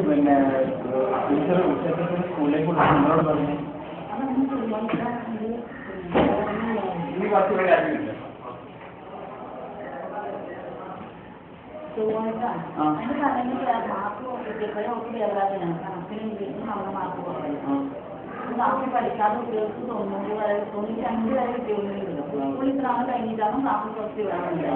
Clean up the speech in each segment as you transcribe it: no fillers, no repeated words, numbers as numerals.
പിന്നെ ടീച്ചർ ഉച്ചക്കത്തിന് സ്കൂളിലേക്ക് വിളിച്ചു നിങ്ങളോട് പറഞ്ഞു ഈ കുറച്ചുകൂടെ കാര്യമില്ല. അതിന്റെ പറയുന്നത് മാർക്ക് കിട്ടിയപ്പോഴേ ഒക്കെ വേറാതെയാണ് കണക്കിന് നമ്മുടെ മാർക്ക് കുറവായിരുന്നു. ക്ലാസ്സിൽ പഠിക്കാതെ കുട്ടികൾക്ക് 90 വരെ 95 വരെ കിട്ടിയൊന്നുമില്ലല്ലോ. സ്കൂളിൽ ഇത്ര ആൾ കഴിഞ്ഞിട്ടാണ് ക്ലാസ്സിൽ കുറച്ച് വേണമെന്നില്ല.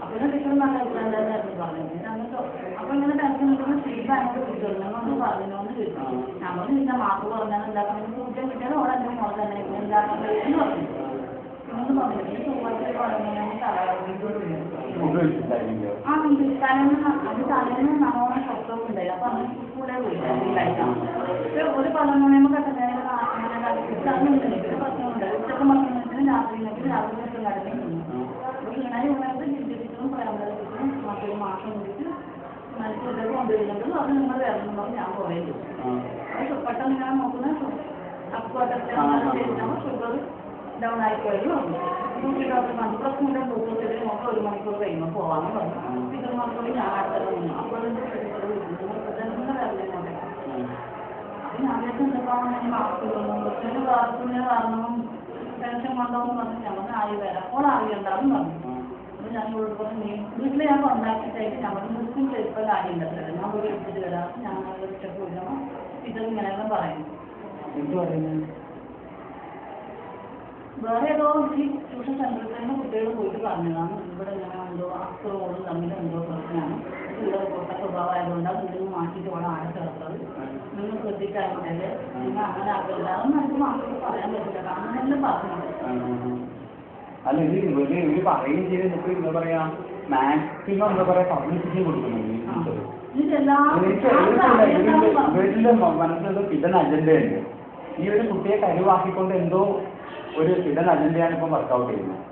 അപ്പോൾ ടീച്ചർ നല്ല അഭിപ്രായമായിരുന്നു പറഞ്ഞത്. ഞങ്ങൾക്ക് അപ്പോൾ ഇങ്ങനെ ടെൻഷൻ നിൽക്കുന്ന ഫീഡ്ബാക്ക് കിട്ടുള്ളൂ. ഞങ്ങളൊന്ന് പറഞ്ഞോന്ന് ചോദിച്ചു. നമ്മൾ നിന്റെ മാർക്ക് കുറഞ്ഞാൽ എന്താക്കണം കുറ്റം കിട്ടിയാൽ അവിടെ എൻ്റെ മോളെ തന്നെ എന്താക്കാൻ കഴിയുമെന്ന് പറഞ്ഞു. ഒന്നും പറഞ്ഞില്ല. ഈ ചൊവ്വാഴ്ച പറഞ്ഞു തലേന്ന് നല്ലോണം ഷോപ്പൊക്കെ ഉണ്ടായി. അപ്പൊ അങ്ങനെ സ്കൂളെ പോയി ഒരു 11 കെട്ടുന്നതിന് പ്രശ്നമുണ്ട്. ഉച്ചക്ക് ഭക്ഷണത്തിന് രാത്രി രാത്രി കടന്നു അപ്പൊ ഇങ്ങനെ ഉള്ളത് ജിദ്ദിക്കും പറയാൻ മറ്റൊരു മാസം വിളിച്ച് മനസ്സിലൊക്കെ കൊണ്ടുവരുന്നുണ്ട്. അത് നിങ്ങൾ വരണം പറഞ്ഞ് ഞാൻ പോയത്. പെട്ടെന്ന് ഞാൻ നോക്കുന്ന അപ്പോഴത്തെ ഷുഗർ ഡൗൺ ആയിപ്പോയല്ലോ. ഡോക്ടർ പറഞ്ഞു പ്രശ്നമുണ്ട് ഡോക്ടർ നോക്കാം 1 മണിക്കൂർ കഴിയുമ്പോൾ പോകാമെന്ന് പറഞ്ഞു. ടീച്ചർ മണിക്കൂർ ഞാൻ അടുത്തത് വന്നു. അപ്പോൾ തന്നെ വരണോട്ടെ അപ്പം ഞാൻ എന്തൊക്കെയാണ് മാർക്ക് കൊച്ചിന് ക്ലാസ്സിന് കാരണവും ടെൻഷൻ കൊണ്ടോന്ന് പറഞ്ഞു. ഞങ്ങൾ ആയി വരാം അപ്പോൾ അറിയണ്ടാന്ന് പറഞ്ഞു. അപ്പോൾ ഞാൻ ഇവിടെ പറഞ്ഞു വീട്ടിൽ ഞാൻ കോണ്ടാക്റ്റായിട്ട് ഞങ്ങൾ മുസ്ലിം ചെറുപ്പം കാര്യം ഉണ്ടല്ലോ ഞാൻ പോയി എടുത്തിട്ട് വരാം. ഞങ്ങൾ ഉച്ചക്ക് വിടണം ടീച്ചർ ഇങ്ങനെയെല്ലാം പറയുന്നു. എന്ത് പറയുന്നത് വേറെ ഏതോ ഈ ട്യൂഷൻ സെന്ററിൽ തന്നെ കുട്ടികൾ പോയിട്ട് പറഞ്ഞതാണ് ഇവിടെ ഇങ്ങനെ എന്തോ അക്സറോടും തമ്മിലെന്തോ പ്രശ്നമാണ്. ഇവിടെ പൊട്ട സ്വഭാവമായതുകൊണ്ട് അത് നിങ്ങൾ മാറ്റിയിട്ട് വേണം ആരെ ചേർത്തത്. നിങ്ങൾ ശ്രദ്ധിക്കാറുണ്ടല്ലേ നിങ്ങൾ അങ്ങനെ ആകില്ല. അതൊന്നും എനിക്ക് മാർക്ക് പറയാൻ പറ്റില്ല. അങ്ങനെയല്ലേ പറഞ്ഞത്. അല്ല ഇത് ഇവര് പറയുകയും ചെയ്ത് എന്താ പറയാ മാക്സിമം എന്താ പറയാ പബ്ലിസിറ്റി കൊടുക്കുന്നുണ്ട്. വീട്ടിലെ മനസ്സിലൊരു ഹിഡൻ അജണ്ടയുണ്ട്. ഈ ഒരു കുട്ടിയെ കരുവാക്കിക്കൊണ്ട് എന്തോ ഒരു ഹിഡൻ അജണ്ടയാണ് ഇപ്പം വർക്കൗട്ട് ചെയ്യുന്നത്.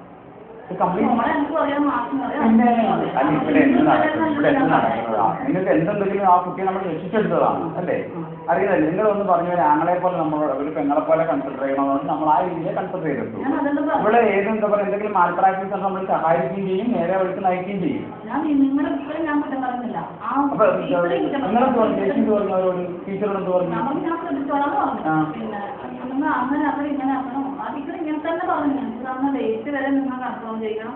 നിങ്ങൾക്ക് എന്തെങ്കിലും ആ കുട്ടിയെ നമ്മൾ രക്ഷിച്ചെടുത്തതാണ് അല്ലേ അറിയില്ല. നിങ്ങളൊന്ന് പറഞ്ഞു ആങ്ങളെ പോലെ നമ്മൾ ഒരു പെങ്ങളെ പോലെ കൺസിഡർ ചെയ്യണമെന്ന് നമ്മൾ ആ രീതിയിൽ കൺസിഡർ ചെയ്തെടുത്തു. ഇവിടെ ഏതെന്താ പറയുക എന്തെങ്കിലും മാൽ പ്രാക്ടീസ് നമ്മൾ സഹായിക്കുകയും ചെയ്യും നേരെ വഴിക്ക് നയിക്കുകയും ചെയ്യും. അപ്പൊ നിങ്ങളെന്ത് പറഞ്ഞു ചേച്ചിക്ക് പറഞ്ഞവരോട് ടീച്ചറോട് പറഞ്ഞു അങ്ങനെ അവർ ഇങ്ങനെ ആക്കണം അതിക്കടെ ഇങ്ങനെ തന്നെ പറഞ്ഞു. ഞങ്ങൾക്ക് ഡേറ്റ് വരെ നിങ്ങൾ കൺഫേം ചെയ്യണം.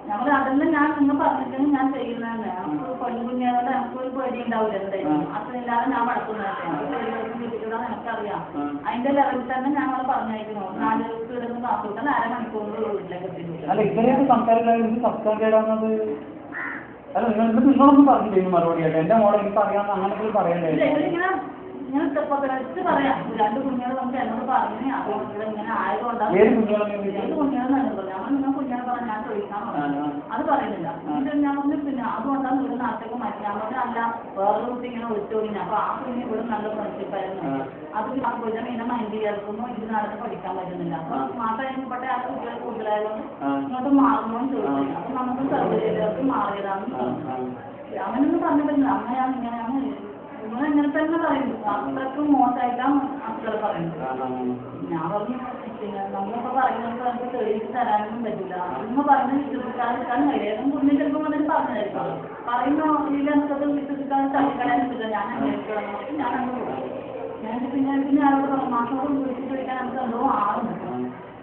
ഞങ്ങൾ അതെല്ലാം ഞാൻ നിങ്ങൾ പറഞ്ഞിട്ടാണ് ഞാൻ ചെയ്യുന്നതന്നെ. നമുക്ക് പെൺകുഞ്ഞുങ്ങളുടെ നമുക്കൊരു പേടി ഉണ്ടാവില്ല എന്തായാലും അത്രയില്ലാതെ ഞാൻ വളർത്തുന്നതല്ലേ കിട്ടിയിട്ടാണ് എനിക്കറിയാം. അതിന്റെ ലെവലിൽ തന്നെ ഞങ്ങൾ പറഞ്ഞയക്കുന്നു. 4 ദിവസം ഇടുന്ന ക്ലാസ് വിട്ടാൽ അരമണിക്കൂറിൽ വീട്ടിലേക്ക് എത്തിയിട്ടുണ്ട്. അല്ല ഇത്രയൊക്കെ സംസാരിക്കുന്നത് സബ്സ്ക്രൈബ് ചെയ്യണമെന്നത് അല്ല നിങ്ങളൊന്നും പറഞ്ഞില്ല മറുപടി ആയിട്ട് എന്റെ മോളെ എനിക്ക് അറിയാമെന്ന് അങ്ങനെ പറയണ്ടേ. ഇങ്ങനെ പറയാം 2 കുഞ്ഞുങ്ങൾ നമുക്ക് എന്നോട് പറഞ്ഞു അപ്പോൾ ഇങ്ങനെ ആയതുകൊണ്ടാണ് ഏത് കുഞ്ഞുങ്ങളെന്ന് ഞങ്ങൾ നിങ്ങൾ കുഞ്ഞുങ്ങളെ പറഞ്ഞാൽ ഞാൻ ചോദിക്കാൻ അത് പറയുന്നില്ല. എന്നിട്ട് ഞാൻ പറഞ്ഞു പിന്നെ അതുകൊണ്ടാണ് ഇവിടെ നാട്ടിലേക്ക് മാറ്റി. ഞാൻ പറഞ്ഞാൽ അല്ല വേറെ കുട്ടി ഇങ്ങനെ ഒളിച്ചോടിഞ്ഞ അപ്പോൾ ആ കുഞ്ഞ് ഇവിടെ നല്ല ഫ്രണ്ട്ഷിപ്പായിരുന്നു. അത് പോയിട്ട് ഇങ്ങനെ മൈൻഡ് ചെയ്യാറുമ്പോൾ ഇത് നടന്ന് പഠിക്കാൻ പറ്റുന്നില്ല. അപ്പോൾ മാസം കഴിഞ്ഞപ്പെട്ട ആ കുട്ടികൾ കൂടുതലായതുകൊണ്ട് ഇങ്ങോട്ട് മാറണമെന്ന് ചോദിച്ചു. അപ്പോൾ നമുക്ക് സർവ്വജയിലേക്ക് മാറിയതാണെന്ന് പറഞ്ഞു. അവനൊന്നും പറഞ്ഞിട്ടില്ല അമ്മയാണ് ഇങ്ങനെയാണ് ഇങ്ങനെ തന്നെ പറയുന്നു. അത്രക്കും മോശമായിട്ടാണ് അത്ര പറയുന്നത്. ഞാൻ പറഞ്ഞു പിന്നെ നമ്മളിപ്പോൾ പറയുന്നത് നമുക്ക് തെളിയിച്ച് തരാനൊന്നും പറ്റില്ല. നമ്മൾ പറഞ്ഞ് വിശ്വസിക്കാതിരിക്കാൻ കഴിയും. കുഞ്ഞു ചിലപ്പോൾ അതിന് പറഞ്ഞതായിരിക്കും പറയുന്ന ഇതിലനുസരിച്ച് വിശ്വസിക്കാതെ തള്ളിക്കളയാൻ പറ്റില്ല. ഞാൻ അന്വേഷിക്കണം ഞാൻ അങ്ങ് പോകും. ഞാൻ പിന്നെ ആരോട് മാസത്തോട് വിളിച്ചിട്ട് ചോദിക്കാൻ നമുക്ക് എന്തോ ആറുണ്ട്.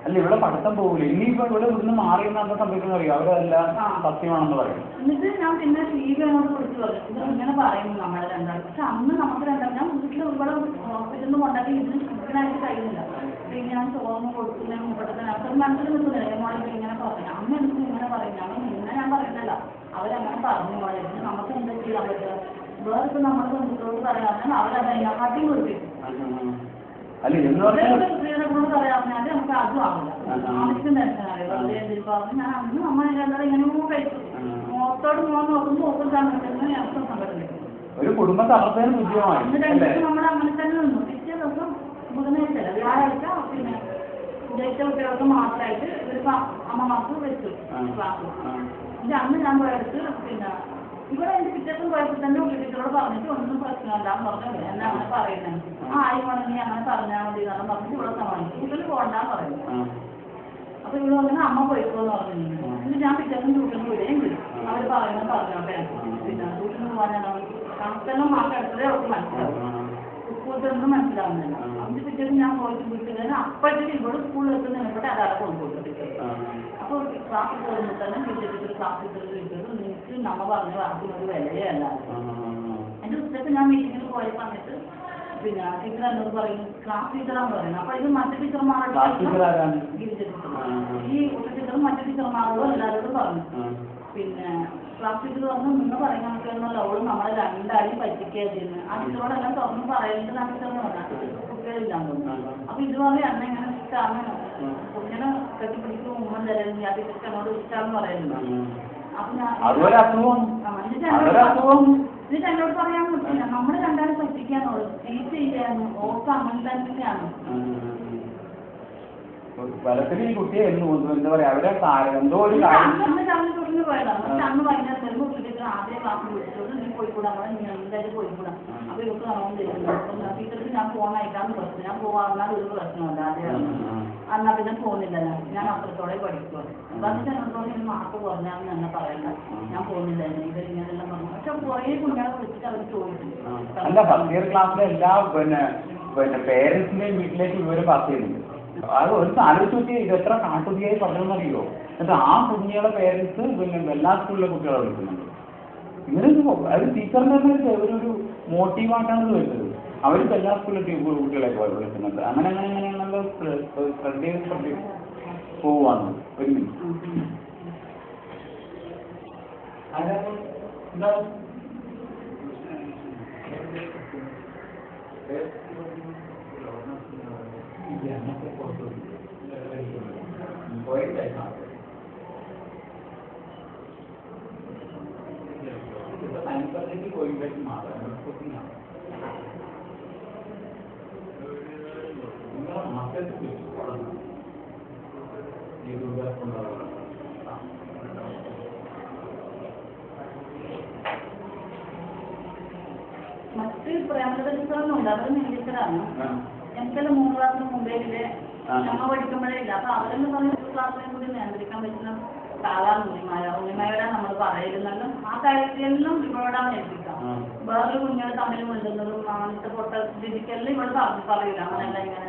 അല്ല ഇവിടെ പഠിത്തം പോകില്ല. ഇനിയിപ്പോ ഇവിടെ ഇവിടുന്ന് മാറി എന്താ സംഭവിക്കുന്നത് അറിയാം. അവരെല്ലാം സത്യമാണെന്ന് പറയും. എന്നിട്ട് ഞാൻ പിന്നെ TV എന്നോട് വിളിച്ചു പറഞ്ഞു ഇങ്ങനെ പറയുന്നു നമ്മളെ രണ്ടാളും. പക്ഷെ അന്ന് നമുക്ക് രണ്ടാളും ഞാൻ വീട്ടിൽ ഇവിടെ ഹോസ്പിറ്റലിൽ നിന്ന് കൊണ്ടാക്കി ഇതിന് ശുദ്ധനായിട്ട് കഴിയുന്നില്ല. പിന്നെ ഞാൻ ചോർന്ന് കൊടുത്തു. ഞാൻ ഇവിടുത്തെ അത്ര മനസ്സിൽ നിൽക്കുന്നില്ല മോളിൽ ഇങ്ങനെ പറഞ്ഞു. അമ്മ എനിക്ക് ഇങ്ങനെ പറയും. ഞങ്ങൾ ഇങ്ങനെ ഞാൻ പറയുന്നില്ല അവരങ്ങനെ പറഞ്ഞു മോളെ നമുക്ക് എന്താ ചെയ്യാൻ പറ്റുക. വേറെ ഇപ്പം നമ്മുടെ ബന്ധുക്കളോട് പറയാമെന്നാൽ അവരത് അടിയും കൊടുത്തിട്ടു. സ്ത്രീകളോട് പറയാമെന്നാല് നമുക്ക് അതും ആവില്ല. ആവശ്യം ടെൻഷനാണ് വെറുതെ എന്തെങ്കിലും പറഞ്ഞു. ഞാൻ അന്ന് അമ്മ രണ്ടാളും ഇങ്ങനെ കഴിച്ചു. മുഖത്തോട് മോൻ നോക്കുമ്പോൾ ഓപ്പൺ സമയത്ത് ഞങ്ങൾക്ക് സങ്കടം കിട്ടും. നമ്മൾ അങ്ങനെ തന്നെ നിന്നു. പിറ്റേ ദിവസം ബുധനാഴ്ച വ്യാഴാഴ്ച പിന്നെ ജയിച്ച കുട്ടികൾക്ക് മാത്രമായിട്ട് ഒരു അമ്മമാർക്ക് വെച്ചു ക്ലാസ്. പിന്നെ അന്ന് ഞാൻ പോയെടുത്ത് പിന്നെ ഇവിടെ എൻ്റെ പിറ്റേക്കും പോയപ്പോൾ തന്നെ കുട്ടികളോട് പറഞ്ഞിട്ട് ഒന്നും പ്രശ്നമില്ലാന്ന് പറഞ്ഞു. എന്നാ അങ്ങനെ പറയുന്നത് ആയിക്കോണെങ്കിൽ അങ്ങനെ പറഞ്ഞാൽ മതി എന്നാണ് പറഞ്ഞിട്ട് ഇവിടെ സമ്മതിച്ചു. കുട്ടികൾ പോകണ്ടാന്ന് പറയുന്നു. അപ്പൊ ഇവിടെ വന്നിട്ട് അമ്മ പോയിക്കോന്ന് പറഞ്ഞു. എന്നിട്ട് ഞാൻ പിറ്റേക്കും ട്യൂഷന് വിടുകയും ചെയ്തു. അവർ പറഞ്ഞോട്ടെ പിന്നെ ട്യൂഷന് പോകാനാണ് കണക്കെല്ലാം മാസം എടുത്തതേ അവർക്ക് മനസ്സിലാവും സ്കൂളിലൊന്നും മനസ്സിലാവുന്നില്ല അഞ്ച് പിറ്റേന്ന് ഞാൻ പോയിട്ട് വീട്ടിൽ അപ്പോഴത്തേക്ക് ഇവിടെ സ്കൂളിൽ എത്തുന്ന ഇവിടെ അതാരെ കൊണ്ടുപോയിട്ട് അപ്പോൾ ക്ലാസ് കയറുമ്പോൾ തന്നെ ടീച്ചർ ക്ലാസ് ടീച്ചർ നിങ്ങൾക്ക് നമ്മ പറഞ്ഞ വാക്കിനൊരു വിലയേ അല്ല എൻ്റെ ഉച്ചയ്ക്ക് ഞാൻ മീറ്റിങ്ങിൽ പോയ സമയത്ത് പിന്നെ ടീച്ചർ എന്നോട് പറയുന്നു ക്ലാസ് ടീച്ചറാന്ന് പറയുന്നത് അപ്പോൾ ഇത് മറ്റു ടീച്ചർമാരോട് ഗിരിജ ടീച്ചർ ഈ ഒരു ടീച്ചറും മറ്റു ടീച്ചർമാരോടും എല്ലാവരോടും പറഞ്ഞു പിന്നെ ക്ലാസ് ടീച്ചർ വന്ന് നിന്ന് പറയുന്ന അവളും നമ്മളെ രണ്ടാളും പറ്റിക്കുക ചെയ്യുന്നത് ആ ടീച്ചറോടെല്ലാം തുറന്ന് പറയുന്നത് ടീച്ചറിന് പറഞ്ഞു കുട്ടികളില്ലാന്ന് തോന്നുന്നു അപ്പൊ ഇത് പറയും എന്നെ ഇങ്ങനെ ഇഷ്ടമാണ് കുഞ്ഞിനെ കെട്ടിപ്പിടിക്കും ഉമ്മൻ തരുന്നു ആ ടീച്ചർക്ക് എന്നോട് ഇഷ്ടമാണെന്ന് പറയുന്നു അപ്പൊ എന്നിട്ട് എന്നോട് പറയാൻ പറ്റില്ല നമ്മള് രണ്ടാളും പറ്റിക്കാനുള്ളൂ ടീച്ച് ചെയ്യാനും ഓർക്ക് അങ്ങനെ തന്നെയാണ് ഫലത്തിൽ ഈ കുട്ടിയെ എന്താ പറയാ അവരെ എന്തോ ഒരു ട്യൂഷന് പോയതാണ് അന്ന് വൈകുന്നേരം വരുമ്പോൾ ടീച്ചർ ആദ്യം ക്ലാസ് വിളിച്ചത് നീ പോയിക്കൂടാ എന്തായാലും പോയിക്കൂടാ അപ്പൊ ഇവർക്ക് കാണാൻ തരുന്നു ടീച്ചർക്ക് ഞാൻ ഫോൺ അയക്കാന്ന് പറഞ്ഞു ഞാൻ പോവാന്നാൽ ഒരു പ്രശ്നമല്ല ആദ്യം എന്നാ പിന്നെ പോകുന്നില്ല ഞാൻ അത്രത്തോടെ പഠിക്കുക അപ്പൊ എന്നിട്ട് എന്നോട് ഇനി മാർക്ക് കുറഞ്ഞാന്ന് തന്നെ പറയണ്ട ഞാൻ പോകുന്നില്ല ഇത് ഇങ്ങനെല്ലാം പറഞ്ഞു പക്ഷെ കുറേ കുഞ്ഞാളെ വിളിച്ചിട്ട് അവർ ചോദിച്ചു അല്ല ഫസ്റ്റ് ഇയർ ക്ലാസ്സിലെ എല്ലാ പിന്നെ പേരൻസിന്റെയും വീട്ടിലേക്ക് വിവരം പാസ് ചെയ്യുന്നുണ്ട് അത് ഒരു ആലോചിച്ച് നോക്കി ഇത് എത്ര കാട്ടുതിയായി പറഞ്ഞെന്നറിയോ എന്നിട്ട് ആ കുഞ്ഞുങ്ങളെ പേരൻസ് പിന്നെ എല്ലാ സ്കൂളിലെ കുട്ടികളെ വിളിക്കുന്നുണ്ട് ഇങ്ങനെ അത് ടീച്ചറിന്റെ തന്നെ ഒരു മോട്ടീവായിട്ടാണ് വരുന്നത് അവർക്ക് എല്ലാ സ്കൂളിലെ കുട്ടികളെയൊക്കെ വിളിക്കുന്നുണ്ട് അങ്ങനെ അങ്ങനെയാണല്ലോ സ്പ്രെഡ് ചെയ്ത് പോവാണ് ഒരു മിനിറ്റ് മറ്റ് പ്രേമലൊന്നുണ്ട് അവർ മികച്ചതാണ് ഞങ്ങൾക്കെല്ലാം 3 ക്ലാസ്സിന് മുമ്പേയില്ലേ ഞങ്ങൾ പഠിക്കുമ്പോഴേ ഇല്ല അപ്പൊ അവരെന്ന് പറഞ്ഞ ക്ലാസ്സിനെ കൂടി നിയന്ത്രിക്കാൻ പറ്റുന്ന സാധാരണ ഉണ്ണിമായോടെ നമ്മൾ പറയുന്നതും ആ കാര്യത്തിലെല്ലാം ഇവരോടാണ് ഏൽപ്പിക്കാം വേറൊരു കുഞ്ഞുങ്ങൾ തമ്മിൽ കൊണ്ടുവന്നതും അങ്ങനത്തെ പൊട്ട രീതിക്കെല്ലാം ഇവിടെ പറയില്ല അങ്ങനെയല്ല ഇങ്ങനെ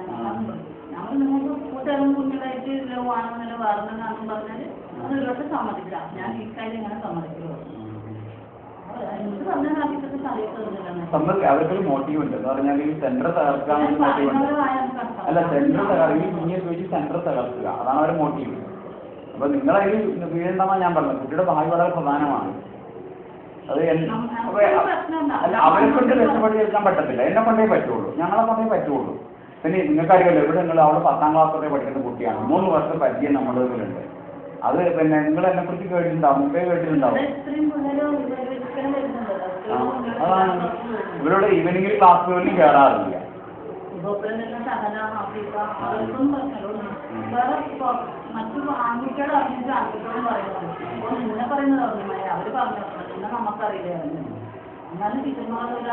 ഞങ്ങൾ നിങ്ങൾക്ക് കൂട്ടുകാരും കുഞ്ഞുങ്ങളായിട്ട് ആണെന്നല്ല വേറെന്നാണെന്ന് പറഞ്ഞാൽ അത് ഇവരോട്ട് സമ്മതിക്കാം ഞാൻ ഈ കാര്യം ഇങ്ങനെ സമ്മതിക്കുള്ളൂ അവർക്കൊരു മോട്ടീവ് ഉണ്ട് എന്ന് പറഞ്ഞാൽ ഈ സെന്റർ തകർക്കാൻ മോട്ടീവ് ഉണ്ട് അല്ല സെന്റർ ഈ കുഞ്ഞിയെ ചോദിച്ച് സെന്റർ തകർക്കുക അതാണ് അവരുടെ മോട്ടീവ് അപ്പൊ നിങ്ങളതിൽ വീഴണ്ടെന്നാണ് ഞാൻ പറഞ്ഞത് കുട്ടിയുടെ ഭാവി വളരെ പ്രധാനമാണ് അത് അല്ല അവരെ കൊണ്ട് രക്ഷപ്പെട്ട് എടുക്കാൻ പറ്റത്തില്ല എന്നെ കൊണ്ടേ പറ്റുള്ളൂ ഞങ്ങളെ കൊണ്ടേ പറ്റുള്ളൂ പിന്നെ നിങ്ങൾക്കറിയാമല്ലോ ഇവിടെ നിങ്ങൾ അവിടെ 10ാം ക്ലാസ് വരെ പഠിക്കുന്ന കുട്ടിയാണ് 3 വർഷം പരിചയം നമ്മുടെ ഇതിലുണ്ട് അത് പിന്നെ നിങ്ങൾ എന്നെ കുറിച്ച് കേട്ടിട്ടുണ്ടാവും മുമ്പേ കേട്ടിട്ടുണ്ടാവും അതാണ് ഇവരുടെ ഈവനിങ്ങിൽ ക്ലാസ്സുകളിൽ കയറാറില്ല മറ്റു ആൺകുട്ടികളെ അറിഞ്ഞിട്ട് ആൺകുട്ടികളും പറയുന്നത് അപ്പോൾ നിന്നെ പറയുന്നത് അറിഞ്ഞമായി അവർ പറഞ്ഞു പിന്നെ നമുക്കറിയില്ലായിരുന്നു എന്നാലും ടീച്ചർമാരോട്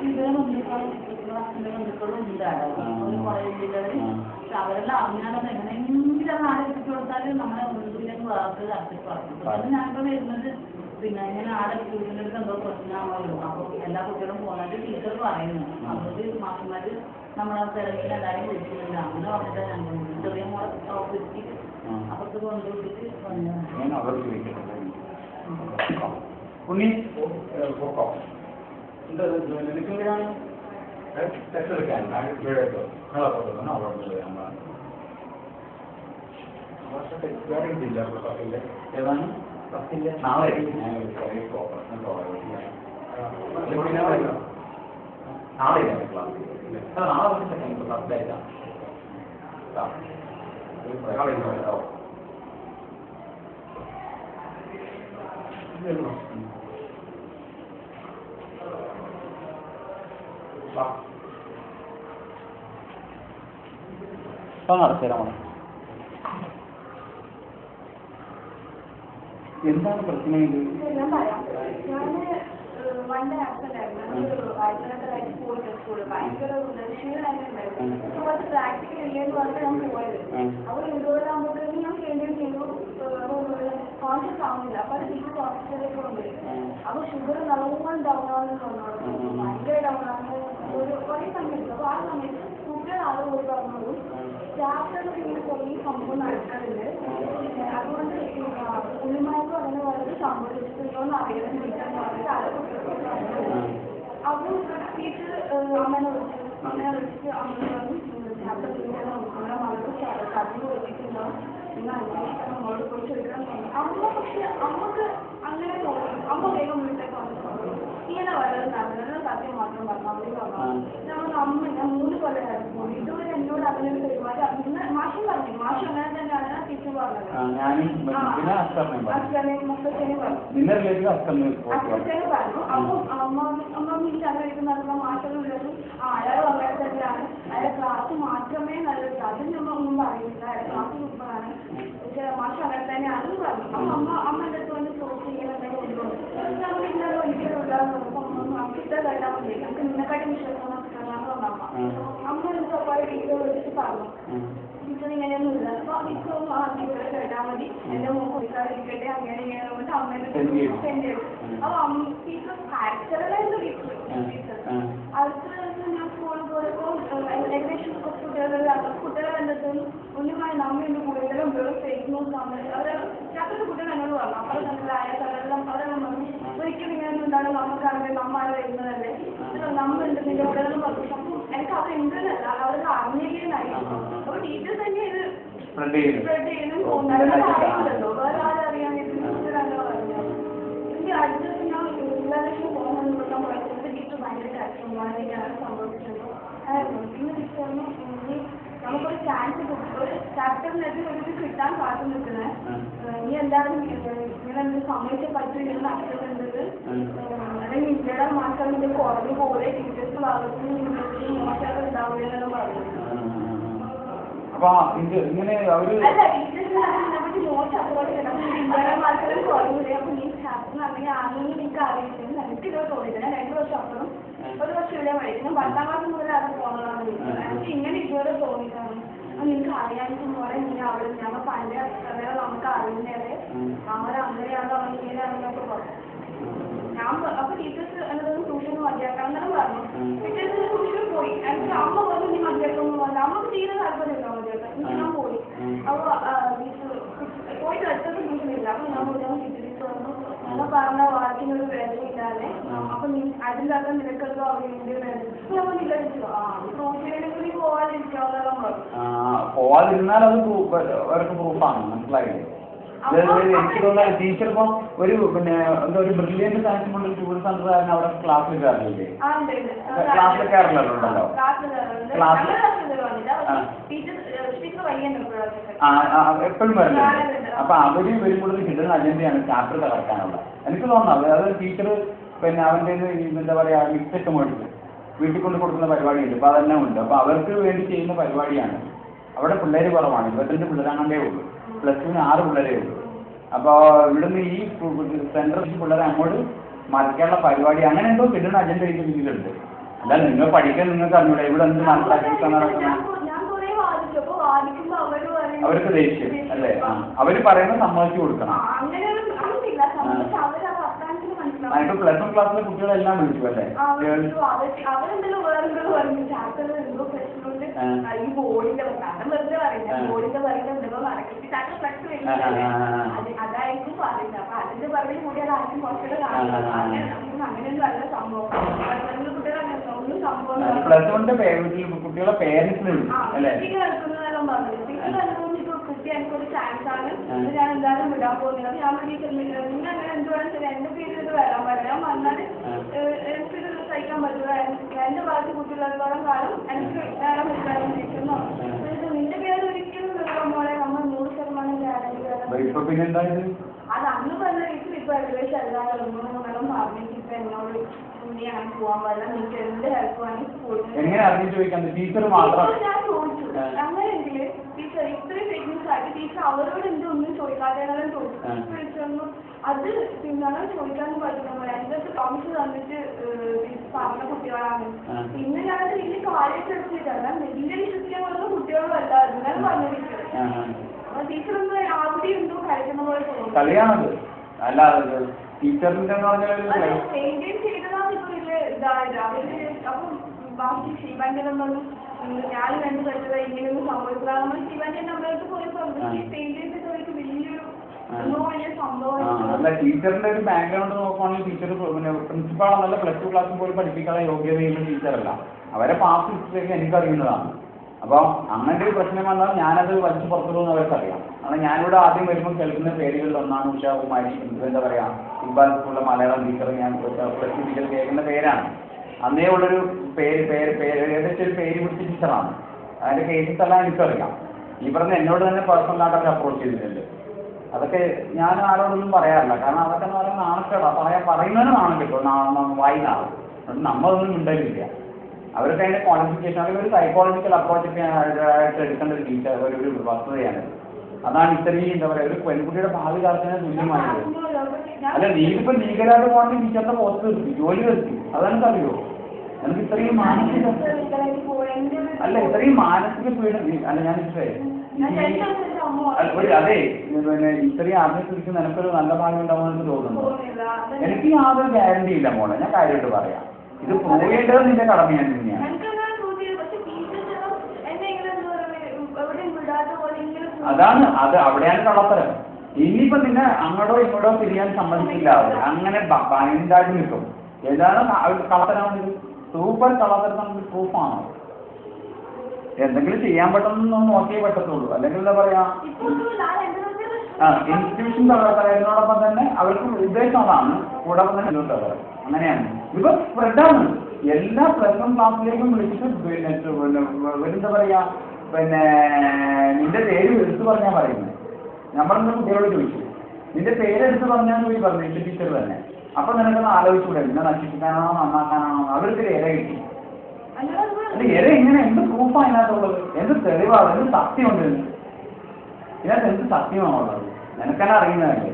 ഇവരെ ബന്ധുക്കളും ടീച്ചർമാരുടെ ബന്ധുക്കളും ഉണ്ട് കുറേ ജില്ലകളിൽ പക്ഷെ അവരെല്ലാം അറിഞ്ഞാലത് എങ്ങനെയെങ്കിലും അത് ആലോചിച്ചു കൊടുത്താൽ നമ്മളെ ബന്ധുവിലേക്ക് വേർത്ത് നടത്തി പറഞ്ഞു അത് ഞാനിപ്പോൾ വരുന്നത് പിന്നെ ഇങ്ങനെ ആടെ ട്യൂഷൻ്റെ അടുത്ത് എന്തോ പ്രശ്നമാണല്ലോ അപ്പോൾ എല്ലാ കുട്ടികളും പോകുന്നത് ടീച്ചർ പറയുന്നു അവര് മാഷന്മാർ നമ്മളെ തിരക്കിൽ എല്ലാവരും വിളിക്കുന്നില്ല അങ്ങനെ പറഞ്ഞിട്ട് ഞാൻ ചെറിയ മോളെ ഓഫീസിൽ അവർക്ക് കൊണ്ടുപോയിട്ട് ഏതാണ് നാളെ നാളെ ക്ലാസ് നാളെ സെക്കൻഡ് ഫസ്റ്റ് ആയിട്ടാണ് നടത്തരാമോ എന്താണ് പ്രശ്നം ഇത് ഞാൻ പറയാം ഞാൻ വൺ ഡേ ആക്സിഡന്റ് ആയിരുന്നു ആക്സിഡന്റായിട്ട് പോയിട്ട് സ്കൂളിൽ ഭയങ്കര ക്ഷീണമായിട്ടുണ്ടായിരുന്നു കുറച്ച് പ്രാക്ടിക്കൽ ഇല്ലെന്ന് പറഞ്ഞിട്ട് ഞാൻ പോയത് അപ്പോൾ ഇതുപോലാകുമ്പോഴത്തേക്കും ഞാൻ ചെയ്തു കോൺഷ്യസ് ആവുന്നില്ല അപ്പോൾ അത് ടീച്ചർ ഹോസ്പിറ്റലിലേക്ക് കൊണ്ടുപോയി അപ്പൊ ഷുഗർ നല്ലോണം ഡൗൺ ആവുന്ന തോന്നുന്നു, ഭയങ്കര ഡൗൺ ആവുന്ന കുറേ സമയത്ത്. അപ്പൊ ആ സമയത്ത് കുട്ടികൾ ആൾ പോയി പറഞ്ഞോളൂ സ്റ്റാഫുകൾ ഇങ്ങനെ കുറേ സംഭവം നടക്കാറുണ്ട്, അതുകൊണ്ട് ഉള്ളിമാർക്ക് അങ്ങനെ വളരെ സംഭവിച്ചിട്ടുണ്ടോന്ന് അറിയാൻ ടീച്ചർ പറഞ്ഞിട്ട് അത് കുട്ടികൾ അപ്പോൾ ടീച്ചർ അമ്മനെ വിളിച്ചിട്ട് അമ്മ പറഞ്ഞു സ്റ്റാഫിൽ നമ്മുടെ മകൾക്ക് കഥ വെച്ചിട്ടുണ്ടാവും, നിങ്ങൾ അന്വേഷിക്കണം, നമ്മളോട് പോയി ചോദിക്കണം തോന്നി. അമ്മ പക്ഷെ അമ്മക്ക് അങ്ങനെ തോന്നി. അമ്മ വേഗം വീട്ടിലേക്ക് വന്നു ഇങ്ങനെ വളരെ നടന്നത് സത്യം മാത്രം പറഞ്ഞു. നമ്മൾ അമ്മ ഞാൻ 3 കൊല്ലമായിരുന്നു പോയി, ഇതുവരെ എന്നോട് അങ്ങനെ പെരുമാറി മാഷം പറഞ്ഞു. മാഷം അങ്ങനെ തന്നെയാണ് ടീച്ചർ പറഞ്ഞത്. അച്ഛനെയും മുത്തച്ഛനെയും പറഞ്ഞു. അച്ഛനെ പറഞ്ഞു. അപ്പം അമ്മ വീട്ടിൽ അങ്ങനെ നടന്ന മാറ്റങ്ങളിലും അയാൾ അങ്ങനെ തന്നെയാണ്, അയാളുടെ ക്ലാസ് മാത്രമേ നല്ലത്, അതിന് നമ്മൾ ഒന്നും പറയുന്നില്ല, അയാളുടെ ക്ലാസ് സൂപ്പറാണ്, പക്ഷേ മാഷം അങ്ങനെ തന്നെയാണെന്ന് പറഞ്ഞു. അപ്പം അമ്മ എൻ്റെ അടുത്ത് വന്ന് ചോദിച്ചു ഇങ്ങനെ എന്തെങ്കിലും ഉണ്ടോ, നമ്മൾ ഇന്നലെ ഒരിക്കലും ഉണ്ടാകുന്നു. ഇത്ര കേട്ടാൽ മതി, നമുക്ക് നിന്നെക്കാട്ടി വിശ്വാസം അമ്മ എനിക്ക് അപ്പോൾ ടീച്ചർ വിളിച്ചിട്ട് പറഞ്ഞു ടീച്ചർ ഇങ്ങനെയൊന്നും ഇല്ല. അപ്പൊ ടീച്ചർ ടീച്ചർ കേട്ടാൽ മതി, എന്റെ മോൻ കുടിക്കാതിരിക്കട്ടെ അങ്ങനെ ഇങ്ങനെ കൊണ്ട് അമ്മേനെ സെൻഡ് ചെയ്തു. അപ്പൊ ടീച്ചർ ആക്ച്വലായിരുന്നു ടീച്ചർ അടുത്ത ഞാൻ സ്കൂളിൽ പോയപ്പോൾ ഏകദേശം കുട്ടികളെ കണ്ടെത്തും ഉണ്ണിമായി നമ്മളുടെ കൂടുതലും വെറും ഫേക്ക് ന്യൂസ് ആണ്. അവരെ ചാക്കത്തെ കുട്ടികൾ എന്നോട് പറഞ്ഞു, അപ്പോൾ തന്നെ അയൽക്കാരെല്ലാം അവരെല്ലാം പറഞ്ഞു ഒരിക്കലും ഇങ്ങനെ ഉണ്ടാകും, നമുക്കാണെങ്കിൽ നമ്മാണ് വരുന്നതല്ലേ, നമ്മളുണ്ട് നിന്റെ കുട്ടികളും പറഞ്ഞു. അപ്പം എനിക്ക് അവർ ഉണ്ടെന്നല്ല, അവർക്ക് അറിഞ്ഞില്ലായിരുന്നു. അപ്പൊ ടീച്ചർ തന്നെ ഇത് സ്പ്രെഡ് ചെയ്യുന്നു തോന്നുന്നല്ലോ, വേറെ ആരും അറിയാൻ ടീച്ചറാണോ പറഞ്ഞത്. എനിക്ക് അടുത്തത് ഞാൻ ഇംഗ്ലീഷിൽ പോകുന്ന പോയത് ടീച്ചർ ഭയങ്കര കാര്യമാണ് സംഭവിച്ചിട്ടുണ്ട്. ഇന്ന് ടീച്ചർ പറഞ്ഞു നമുക്കൊരു ചാൻസ് ഒരു ചാപ്റ്ററിനൊക്കെ ഒരു കിട്ടാൻ കാത്തു നിൽക്കുന്നത്, ഇനി എല്ലാവരും ഇങ്ങനെ സമ്മതിച്ച് പറ്റില്ല അക്ഷരമുണ്ടത്, അല്ലെങ്കിൽ ഇന്ത്യയുടെ മാറ്റം കുറഞ്ഞു പോലെ ടീച്ചേഴ്സ് ഭാഗത്ത് മോശം ഉണ്ടാവില്ലെന്ന് പറഞ്ഞു. അല്ല ടീച്ചേഴ്സിനെ പറ്റി മോശം അതുപോലെ ഇന്ത്യയുടെ മാറ്റം കുറഞ്ഞില്ലേ, അപ്പൊ ഈ ചാപ്റ്ററിന് അല്ലെങ്കിൽ ആണെന്ന് എനിക്ക് അറിയില്ല, എനിക്കിത് തോന്നിയില്ല. ഞാൻ 2 വർഷം അപ്പുറം 1 വർഷം ഇവിടെ പഠിക്കണം, 10ാം ക്ലാസ് മുതൽ അത് പോകുന്നതാണ്. എനിക്ക് ഇങ്ങനെ ഇതുവരെ തോന്നിയിട്ടാണ് നിങ്ങൾക്ക് അറിയാനും പോലെ ഇങ്ങനെ അവിടെ ഞങ്ങൾ പല കഥകൾ നമുക്ക് അറിയുന്നവരെ അവരങ്ങനെയാണോ ഇങ്ങനെയാണെന്നൊക്കെ പറഞ്ഞു. ഞാൻ അപ്പൊ ടീച്ചേഴ്സ് എന്നതൊന്നും ട്യൂഷന് മതിയാക്കാം അങ്ങനെ പറഞ്ഞു. ടീച്ചേഴ്സ് ട്യൂഷന് പോയി. എനിക്ക് അമ്മ പറഞ്ഞു നീ മതിയാക്കുമെന്ന് പറഞ്ഞു. അമ്മക്ക് തീരെ താല്പര്യമില്ല മതിയാക്കാം. ഞാൻ പോയി. അപ്പൊ പോയിട്ട് അടുത്തത് ട്യൂഷനില്ല. അപ്പൊ ഞാൻ പോയി ടീച്ചർ പറഞ്ഞു ഞങ്ങൾ പറഞ്ഞ വാക്കിനൊരു വേദനയില്ലാതെ അപ്പൊ അതിൻ്റെ അകത്ത് നിനക്കൊക്കെ അവരുണ്ട് നമ്മൾ നിലവിച്ചു ട്യൂഷനിൽ പോവാതിരിക്കാവുന്ന പോവാതിരുന്നാൽ അത് അവർക്ക് പ്രൂഫാണ്, മനസ്സിലായില്ലേ? എനിക്ക് തോന്നുന്നത് ടീച്ചർ ഇപ്പം ഒരു എന്താ ഒരു ബ്രില്യന്റ് സാങ്ഷൻ കൊണ്ട് ട്യൂഷൻ സെന്റർ അവിടെ ക്ലാസ്സിൽ കയറില്ലേ? ക്ലാസ്സിൽ കയറില്ലല്ലോ ഉണ്ടല്ലോ. എപ്പോഴും വരില്ല. അപ്പൊ അവര് വരുമ്പോൾ കിട്ടുന്ന അജണ്ടയാണ് ചാപ്റ്റർ തകർക്കാനുള്ളത്. എനിക്ക് തോന്നുന്നത് അത് ടീച്ചർ അവന്റെ എന്താ പറയാ മിക്സൊക്കെ മേടിച്ച് വീട്ടിൽ കൊണ്ട് കൊടുക്കുന്ന പരിപാടിയുണ്ട്. ഇപ്പൊ അതെല്ലാം ഉണ്ട്. അപ്പൊ അവർക്ക് വേണ്ടി ചെയ്യുന്ന പരിപാടിയാണ്. അവിടെ പിള്ളേർ കുറവാണ്, 22 പിള്ളേരാണ്ടേ ഉള്ളൂ. +2 6 പിള്ളേരേ ഉള്ളൂ. അപ്പോൾ ഇവിടുന്ന് ഈ സെൻട്രൽ പിള്ളേരെ അങ്ങോട്ട് മറിക്കാനുള്ള പരിപാടി അങ്ങനെ എന്തോ കിട്ടുന്ന അജണ്ട ഇതിന്റെ പിന്നിലുണ്ട്. അല്ല നിങ്ങൾ പഠിക്കാൻ നിങ്ങൾക്ക് അറിഞ്ഞൂടെ ഇവിടെ എന്ത് മനസ്സിലാക്കി നടക്കുന്നത്? അവർക്ക് ദേഷ്യം അല്ലേ? അവര് പറയുന്നത് സമ്മതിച്ചു കൊടുക്കണം. അതിപ്പോ +1 ക്ലാസ്സിലെ കുട്ടികളെല്ലാം വിളിച്ചു അല്ലേ? +1 കുട്ടികളെ പേരൻസിന് വിളിച്ചു അല്ലേ? കുട്ടി എനിക്കൊരു ചാൻസ് ആണ്, ഞാൻ എന്തായാലും വിടാൻ പോകുന്നത്. ഞാൻ നിങ്ങൾ അങ്ങനെ എന്തുവേണം ശരി എന്റെ പേരിൽ ഇത് വരാൻ പറ്റില്ല. ഞാൻ വന്നാൽ എനിക്കിത് സഹിക്കാൻ പറ്റില്ല. എന്റെ ഭാഗത്ത് കുട്ടികളെത്തോളം കാലം എനിക്ക് വേറെ വിൽക്കാനും ഇരിക്കുന്നു. നിന്റെ പേര് ഒരിക്കലും മോളെ നമ്മൾ 100% ഗ്യാരണ്ടി. അത് അന്ന് പറഞ്ഞ വീട്ടിൽ ഇപ്പൊ ഏകദേശം എല്ലാവരും പറഞ്ഞിട്ട് ഇപ്പൊ എന്നോട് ഞാൻ പോവാൻ പാടില്ല, നിങ്ങൾക്ക് എന്ത് ഹെൽപ്പ് ഞാൻ ചോദിച്ചു. അങ്ങനെയെങ്കിൽ ടീച്ചർ ഇത്രയും ഫേക്ക്നെസ് ആയിട്ട് ടീച്ചർ അവരോട് എന്തൊന്നും ചോദിക്കാതെ ചോദിച്ചു. അത് പിന്നെ ചോദിക്കാനും പറ്റുന്ന എന്റെ അടുത്ത് പ്രോമിസ് തന്നിട്ട് പറഞ്ഞ കുട്ടികളാണ്. പിന്നെ ഞാനത് വലിയ കാര്യമായിട്ട് എടുത്തില്ല, വലിയ വിശ്വസിക്കാൻ പോകുന്ന കുട്ടികളും അല്ലായിരുന്നു ഞാൻ പറഞ്ഞിരിക്കുന്നത്. അപ്പൊ ടീച്ചർ എന്തോ അവിടെ എന്തോ കഴിക്കുന്ന പോലെ തോന്നുന്നു. ടീച്ചറിന്റെ എന്ന് പറഞ്ഞാൽ മെയിൻറ്റെയിൻ ചെയ്തതാണ് ഇപ്പൊ ഇതില് ഇതായത് അവര് അപ്പം ബാക്കി ശിവാന്റെന്നും ഞാൻ കണ്ടു പഠിച്ചത് ഇങ്ങനെയൊന്നും സംഭവിക്കുക നമ്മൾ ശിവാന്റെ നമ്മളടുത്ത് പോയി പറഞ്ഞു മെയിൻറ്റെയിൻ ചെയ്തവർക്ക് വലിയൊരു വലിയ സംഭവം. അല്ല ടീച്ചറിന്റെ ഒരു ബാക്ക്ഗ്രൗണ്ട് നോക്കുവാണെങ്കിൽ ടീച്ചർ പിന്നെ പ്രിൻസിപ്പാൾ എന്നല്ല പ്ലസ് 2 ക്ലാസ്സിൽ പോയി പഠിപ്പിക്കാനുള്ള യോഗ്യതയുള്ള ടീച്ചറല്ല. അവരെ പാസ് ഹിസ്റ്ററിയൊക്കെ എനിക്കറിയുന്നതാണ്. അപ്പോൾ അങ്ങനത്തെ ഒരു പ്രശ്നം വന്നാൽ ഞാനത് വലിച്ചു പുറത്തുനിന്ന് അവർക്കറിയാം. കാരണം ഞാനിവിടെ ആദ്യം വരുമ്പോൾ കേൾക്കുന്ന പേരുകളിൽ ഒന്നാണ് ഉഷാകുമാരി. എന്താ പറയുക, ഇക്ബാൽ സ്കൂളിലെ മലയാളം ടീച്ചർ, ഞാൻ പ്ലസ് 2 ടീച്ചർ കേൾക്കുന്ന പേരാണ്. അന്നേ ഉള്ളൊരു ഏകദേശം ഒരു പേര് പിടിച്ച ടീച്ചറാണ്. അതിൻ്റെ കേസസ് എല്ലാം എനിക്കറിയാം. ഈ പറഞ്ഞ എന്നോട് തന്നെ പേഴ്സണലായിട്ടൊക്കെ അപ്രോച്ച് ചെയ്തിട്ടുണ്ട്. അതൊക്കെ ഞാൻ ആരോടൊന്നും പറയാറില്ല. കാരണം അതൊക്കെ എന്ന് പറയുന്നത് നാണക്കേടാണ്. പറയുന്നതിന് നാണം കിട്ടും, വായിനാണ്. നമ്മളൊന്നും മിണ്ടലില്ല. അവർക്ക് അതിൻ്റെ ക്വാളിഫിക്കേഷൻ, അല്ലെങ്കിൽ ഒരു സൈക്കോളജിക്കൽ അപ്രോച്ചൊക്കെ ആയിട്ട് എടുക്കേണ്ട ഒരു ടീച്ചർ ഒരു വസ്തുതയാണ്. അതാണ് ഇത്രയും എന്താ പറയുക ഒരു പെൺകുട്ടിയുടെ ഭാവി കാലത്തിന് തുല്യമായത്. അല്ല നീതിപ്പോൾ ലീഗലായിട്ട് പോകണമെങ്കിൽ ടീച്ചറിന്റെ പോസ്റ്റ് നിർത്തി, ജോലി നിർത്തി. അതെനിക്കറിയോ? എനിക്ക് ഇത്രയും മാനസിക അല്ല ഇത്രയും മാനസിക പീഡനം അല്ല ഞാൻ അതെ പിന്നെ ഇത്രയും ആത്മഹത്യക്ക് നിനക്കൊരു നല്ല ഭാവി ഉണ്ടാവുമെന്ന് തോന്നുന്നു. എനിക്ക് യാതൊരു ഗ്യാരണ്ടി ഇല്ല മോളെ, ഞാൻ കാര്യമായിട്ട് പറയാം. ഇത് പ്രൂവ് ചെയ്യേണ്ടത് നിന്റെ കടമയാണ് തന്നെയാണ്. അതാണ് അത് അവിടെയാണ് കള്ളത്തരം. ഇനിയിപ്പോ നിന്നെ അങ്ങോട്ടോ ഇങ്ങോട്ടോ തിരിയാൻ സമ്മതിക്കില്ല. അങ്ങനെ ബൈൻഡായിട്ട് നിൽക്കും. ഏതാണ് കള്ളത്തരമാണിത്? സൂപ്പർ കള്ളത്തരം പ്രൂഫാണ്. എന്തെങ്കിലും ചെയ്യാൻ പറ്റുന്ന നോക്കിയേ പറ്റത്തുള്ളൂ. അല്ലെങ്കിൽ എന്താ പറയാ ഇൻസ്റ്റിറ്റ്യൂഷൻ തകർത്തതിനോടൊപ്പം തന്നെ അവർക്ക് ഉദ്ദേശം അതാണ്, കൂടാതെ തന്നെ മുന്നോട്ട് തകരം. അങ്ങനെയാണ് ഇപ്പൊ സ്പ്രെഡാണ്. എല്ലാ പ്ലസ് 1 ക്ലാസ്സിലേക്കും വിളിച്ചിട്ട് എന്താ പറയാ പിന്നെ നിന്റെ പേര് എടുത്തു പറഞ്ഞാൽ പറയുന്നത്. നമ്മളെന്താ കുട്ടികളോട് ചോദിച്ചു നിന്റെ പേരെടുത്ത് പറഞ്ഞാന്ന് പോയി പറഞ്ഞു എന്റെ ടീച്ചർ തന്നെ. അപ്പൊ നിനക്കൊന്ന് ആലോചിച്ചൂടെ നിന്നെ നശിപ്പിക്കാനാണോ നന്നാക്കാനാണോ? അവർക്ക് ഇര കിട്ടി. അല്ല ഇര എങ്ങനെ എന്ത് പ്രൂഫാണ് ഇതിനകത്തുള്ളത്? എന്ത് തെളിവാണ്? എന്ത് സത്യമുണ്ട് ഇതിനകത്ത്? എന്ത് സത്യമാണുള്ളത്? നിനക്കെന്നെ അറിയുന്നതല്ലേ.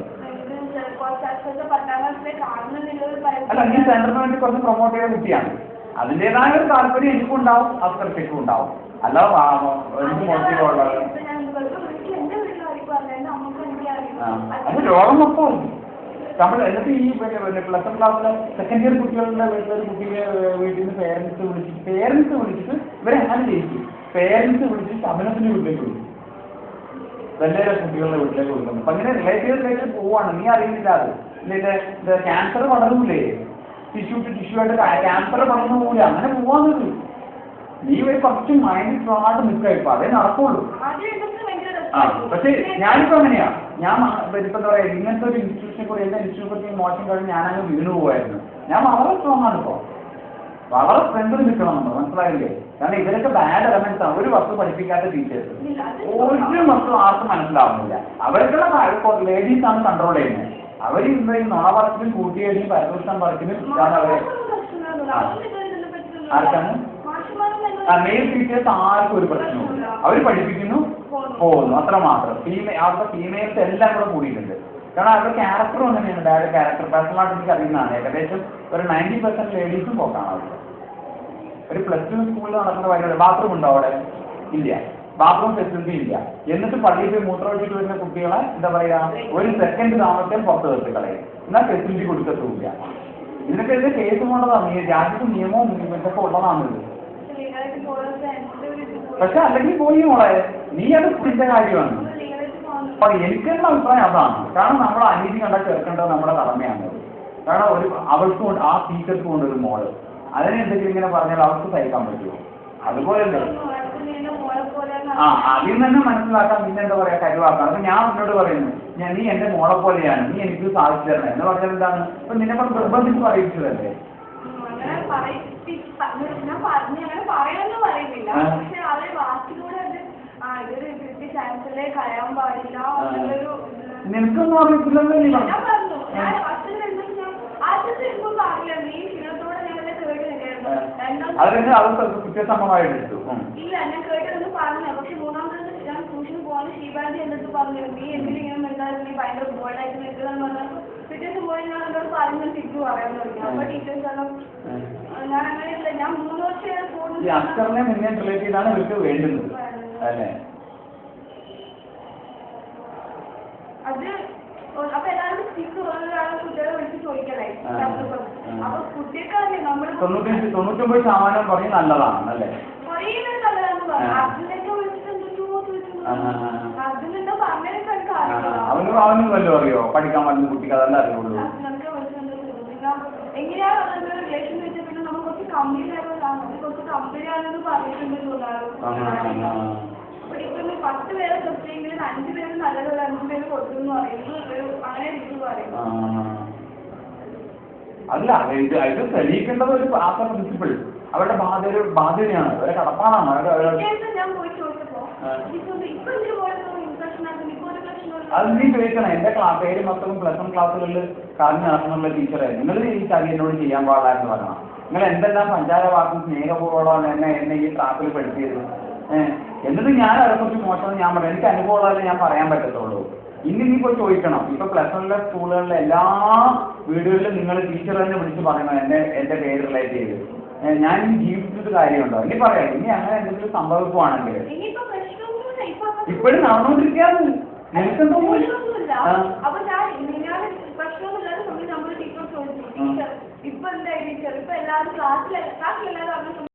അല്ല നീ സെന്ററിന് വേണ്ടി കുറച്ച് പ്രൊമോട്ട് ചെയ്ത കുട്ടിയാണ്. അതിൻ്റെതായ ഒരു താല്പര്യം എനിക്കുണ്ടാവും, അസ്കർക്കും ഉണ്ടാവും. അല്ലാതെ എന്ത് മോട്ടീവുള്ളത്? അത് രോഗം മൊത്തം നമ്മൾ എന്നിട്ട് ഈ പ്ലസ് 1 ക്ലാസ്സിലെ സെക്കൻഡ് ഇയർ കുട്ടികളുടെ വീട്ടിലൊരു കുട്ടിയെ വീട്ടിൽ നിന്ന് പേരൻസ് വിളിച്ചിട്ട് ഇവരെ അങ്ങനെ ചെയ്യിക്കും. പേരൻസ് വിളിച്ചിട്ട് അഭിനത്തിന് വീട്ടിലേക്ക് വിളിക്കും. വെള്ളേരെ കുട്ടികളുടെ വീട്ടിലേക്ക് കൊടുക്കുന്നു. അപ്പൊ അങ്ങനെ റിലേറ്റീവ്സിലേക്ക് പോവാണ്. നീ അറിയുന്നില്ല. അത് ഇതിന്റെ ക്യാൻസർ വളർന്നില്ലേ? ടിഷ്യൂ ആയിട്ട് ക്യാൻസർ വളർന്നു പോകില്ല. അങ്ങനെ പോവാന്നത് നീ ഒരു കുറച്ച് മൈൻഡ് സ്ട്രോങ് ആയിട്ട് നിൽക്കുക. ഇപ്പൊ അതേ നടക്കുള്ളൂ. പക്ഷെ ഞാനിപ്പോ അങ്ങനെയാ. ഞാൻ ഇപ്പൊ എന്താ പറയാ ഇങ്ങനത്തെ ഒരു ഇൻസ്റ്റിറ്റ്യൂഷനെ കുറിച്ച് എന്റെ ഇൻസ്റ്റിറ്റ്യൂഷനെ മോശം കഴിഞ്ഞ് ഞാനങ്ങ് വീണു പോവായിരുന്നു. ഞാൻ വളരെ സ്ട്രോങ് ആണ് ഇപ്പൊ. വളരെ സ്ട്രെങ്ത് നിൽക്കണം നമ്മൾ, മനസ്സിലായില്ലേ? കാരണം ഇവരൊക്കെ ബാഡ് എലമെന്റ്സ് ആണ്. ഒരു വസ്തു പഠിപ്പിക്കാത്ത ടീച്ചേഴ്സ് ഒരു വസ്തു ആർക്കും മനസ്സിലാവുന്നില്ല. അവരൊക്കെ ലേഡീസ് ആണ് കൺട്രോൾ ചെയ്യുന്നത്. അവർ ഈ നുണ പറച്ചിലും കൂട്ടിയടിയും പരദൂഷണം പറച്ചിലും അവരെ ആർക്കാണ് മെയിൽ ടീച്ചേഴ്സ് ആർക്കും ഒരു പ്രശ്നവും. അവർ പഠിപ്പിക്കുന്നു പോകുന്നു, അത്ര മാത്രം. അവിടുത്തെ ഫീമെയിൽസ് എല്ലാം കൂടെ കൂടിയിട്ടുണ്ട്. കാരണം അവരുടെ ക്യാരക്ടറും അങ്ങനെയാണ്. ബാഡ് ക്യാരക്ടർ പേഴ്സണലായിട്ട് എനിക്ക് അറിയുന്നതാണ്. ഏകദേശം ഒരു 90% ലേഡീസും പോക്കാണ് അവർ. ഒരു പ്ലസ് 2 സ്കൂളിൽ നടക്കുന്ന പരിപാടി ബാത്റൂം ഉണ്ടോ അവിടെ? ഇല്ല. ബാത്റൂം ഫെസിലിറ്റി ഇല്ല. എന്നിട്ട് പള്ളിയിൽ പോയി മൂത്രമൊഴിച്ചിട്ട് വരുന്ന കുട്ടികളെ എന്താ പറയാ ഒരു സെക്കൻഡ് താമസം പുറത്ത് നിർത്തി കളയും. എന്നാൽ ഫെസിലിറ്റി കൊടുക്കത്തുമില്ല. ഇതിനൊക്കെ ഇതിന്റെ കേസ് കൊണ്ടതാണ്. ഈ രാജ്യത്ത് നിയമവും ഇതൊക്കെ ഉള്ളതാണിത്. പക്ഷെ അല്ലെങ്കിൽ പോയി മോളെ നീ അത് പിടിച്ച കാര്യമാണ്. അപ്പൊ എനിക്കുള്ള അഭിപ്രായം അതാണ്. കാരണം നമ്മൾ അനീതി കണ്ടാൽ ചേർക്കേണ്ടത് നമ്മുടെ കടമയാണ്. കാരണം അവൾക്കും ആ ടീച്ചർക്കും ഉണ്ട് ഒരു മോള്. അതിനെ എന്തെങ്കിലും ഇങ്ങനെ പറഞ്ഞാൽ അവർക്ക് സഹിക്കാൻ പറ്റുമോ? അതുപോലല്ലേ അതിൽ നിന്ന് തന്നെ മനസ്സിലാക്കാൻ. പിന്നെ എന്താ പറയാ കരുവാക്കാം. അപ്പൊ ഞാൻ എന്നോട് പറയുന്നു നീ എന്റെ മോളെ പോലെയാണ്, നീ എനിക്ക് സാധിച്ചു തരണം എന്ന് പറഞ്ഞാൽ എന്താണ്? ഇപ്പൊ നിന്നെ കൊണ്ട് നിർബന്ധിച്ച് പറയിച്ചതല്ലേ? നിനക്കൊന്നും അറിയത്തില്ലല്ലോ. നീ അതിന് അത് കുറ്റസമ്മതമായിട്ട് എടുത്തു. ഇല്ല ഞാൻ കേട്ടത് പറഞ്ഞു. പക്ഷെ മൂന്നാമത്തെ ഞാൻ ട്യൂഷന് പോകാൻ ഷീബാന്റെ എന്നിട്ട് പറഞ്ഞു നീ എന്തിനും ഇങ്ങനെ എന്തായാലും നീ ഭയങ്കര ബോൾഡായിട്ട് നിൽക്കുന്നതെന്ന് പറഞ്ഞാൽ പിറ്റേന്ന് പോയി ഞാൻ എന്നോട് പറഞ്ഞു തിരിച്ചു പറയാൻ തുടങ്ങി. അപ്പൊ ടീച്ചേഴ്സ് ഞാൻ അങ്ങനെയല്ല. ഞാൻ 3 വർഷം അക്ഷറിനെ മുന്നേ റിലേറ്റ് ചെയ്താണ് ഇവർക്ക് വേണ്ടുന്നത് അല്ലേ? അത് അപ്പൊ എല്ലാവരും സ്റ്റിക്ക് ഒരാളെ കുട്ടികളെ വിളിച്ച് കുട്ടികളല്ലേ നമ്മള് 99% പറഞ്ഞ് നല്ലതാണ് അല്ലേ? കുറേ നല്ലതാന്ന് പറഞ്ഞു. അതിനൊക്കെ വിളിച്ചിട്ട് എന്തൊക്കെയോ ചോദിച്ചു. അതിനെന്താ പറഞ്ഞൊക്കെ എനിക്ക് അറിയില്ല. അവനും വല്ലതും അറിയോ? പഠിക്കാൻ പറ്റുന്ന കുട്ടിക്ക് അതല്ല അറിയുള്ളൂ. അതിനൊക്കെ വിളിച്ചിട്ട് എങ്ങനെയാണ് അതിന്റെ റിലേഷൻ വെച്ചാൽ പിന്നെ നമ്മൾ കുറച്ച് കമ്പനി ആയതാണ്. കുറച്ച് കമ്പനി ആണെന്ന് പറഞ്ഞിട്ടുണ്ട് തോന്നാറ്. ഇപ്പൊ 10 പേരെ കിട്ടിയെങ്കിലും 5 പേര് നല്ലത് 5 പേര് കൊടുത്തു പറയുന്നത് അങ്ങനെ രീതി പറയും. അല്ല ഇത് തെളിയിക്കേണ്ടത് ഒരു ആത്ത പ്രിൻസിപ്പിൾ അവരുടെ ബാധ്യതയാണ്, അവരുടെ കടപ്പാടാണ്. ഞാൻ പോയി ചോദിച്ചപ്പോ ഇപ്പൊ അത് നീ ചോദിക്കണം. എന്റെ പേര് മൊത്തം +1 ക്ലാസ്സുകളിൽ കാര്യം നടക്കുന്നുള്ള ടീച്ചറെ നിങ്ങൾ ഈ കാര്യം എന്നോട് ചെയ്യാൻ പാടില്ല എന്ന് പറയണം. നിങ്ങൾ എന്തെല്ലാം സഞ്ചാരവാക്കും സ്നേഹപൂർവ്വമാണ് എന്നെ ഈ ട്രാപ്പിൽ പെടുത്തിയത്. എന്നിട്ട് ഞാൻ അതിനെക്കുറിച്ച് മോശം ഞാൻ പറയാം. എനിക്ക് അനുഭവമുള്ളതല്ലേ ഞാൻ പറയാൻ പറ്റത്തുള്ളൂ. ഇനി നീ പോയി ചോദിക്കണം. ഇപ്പൊ +1 സ്കൂളുകളിലെ എല്ലാ വീടുകളിലും നിങ്ങൾ ടീച്ചർ തന്നെ വിളിച്ച് പറയണം എന്റെ പേര് റിലേറ്റ് ചെയ്ത് ഞാൻ ഇനി ജീവിച്ചിട്ട് കാര്യമുണ്ടോ? ഇനി പറയാം. ഇനി അങ്ങനെ എന്തെങ്കിലും സംഭവിക്കുവാണെങ്കിൽ ഇപ്പോഴും നടന്നുകൊണ്ടിരിക്കാറ് നിനക്കെന്തോ അപ്പൊ ഞാൻ പ്രശ്നമില്ലാതെ നമ്മൾ ടീച്ചർ ചോദിച്ചു ടീച്ചർ ഇപ്പൊ എന്താ ടീച്ചർ ഇപ്പൊ എല്ലാവരും ക്ലാസ്സിലെല്ലാവരും